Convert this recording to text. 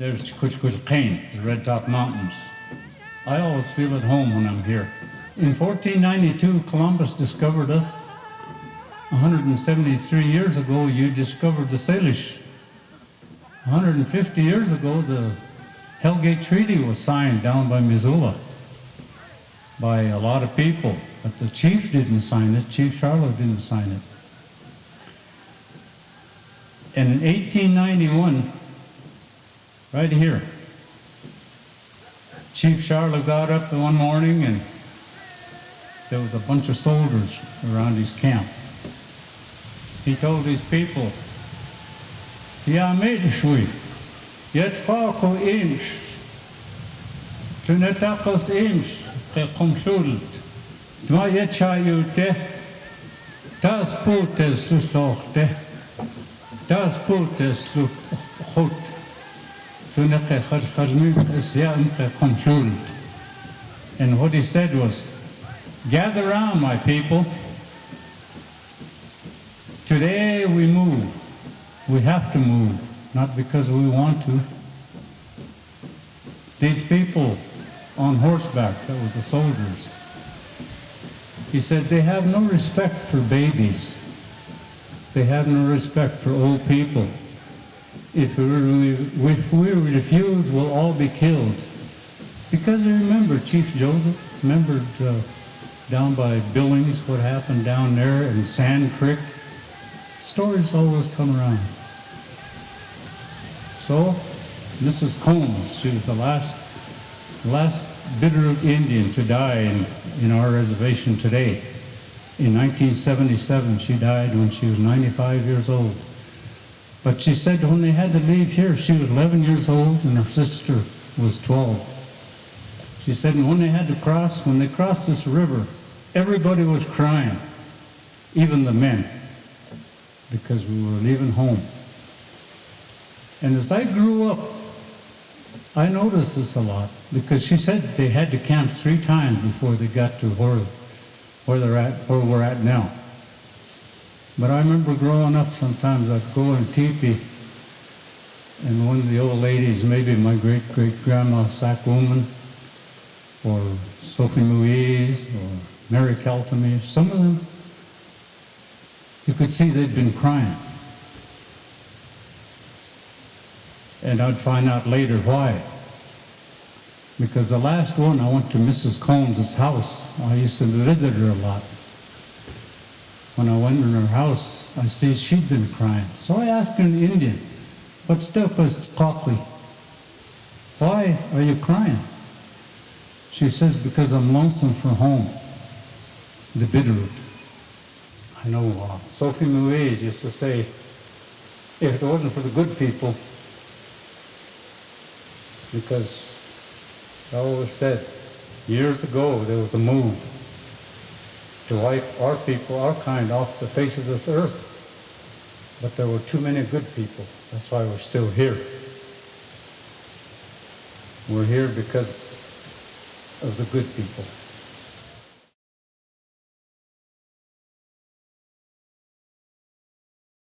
There's Kuchkuchkain, the Red Top Mountains. I always feel at home when I'm here. In 1492, Columbus discovered us. 173 years ago, you discovered the Salish. 150 years ago, the Hellgate Treaty was signed down by Missoula by a lot of people, but the chief didn't sign it. Chief Charlotte didn't sign it. And in 1891, right here, Chief Charlotte got up one morning and there was a bunch of soldiers around his camp. He told these people, "Tia medishui, yet fako imsh, tunetakos imsh, ke komshult, tma yechayute, tas putes lusochte, tas putes luchut, tuneke kharmim esyam ke komshult." And what he said was, "Gather round, my people. Today we move. We have to move, not because we want to." These people on horseback, that was the soldiers, he said they have no respect for babies. They have no respect for old people. If we refuse, we'll all be killed. Because you remember Chief Joseph, remembered down by Billings, what happened down there in Sand Creek. Stories always come around. So, Mrs. Combs, she was the last Bitterroot Indian to die in our reservation today. In 1977, she died when she was 95 years old. But she said when they had to leave here, she was 11 years old and her sister was 12. She said when they had to cross, when they crossed this river, everybody was crying, even the men, because we were leaving home. And as I grew up, I noticed this a lot, because she said they had to camp 3 times before they got to where we're at now. But I remember growing up, sometimes I'd go in teepee, and one of the old ladies, maybe my great-great-grandma Sack Woman, or Sophie Louise, or Mary Keltamy, some of them, you could see they'd been crying. And I'd find out later why. Because the last one, I went to Mrs. Combs' house. I used to visit her a lot. When I went in her house, I see she'd been crying. So I asked her in Indian, "But still, why are you crying?" She says, "Because I'm lonesome for home, the Bitterroot." I know Sophie Louise used to say, if it wasn't for the good people, because I always said, years ago there was a move to wipe our people, our kind, off the face of this earth. But there were too many good people. That's why we're still here. We're here because of the good people.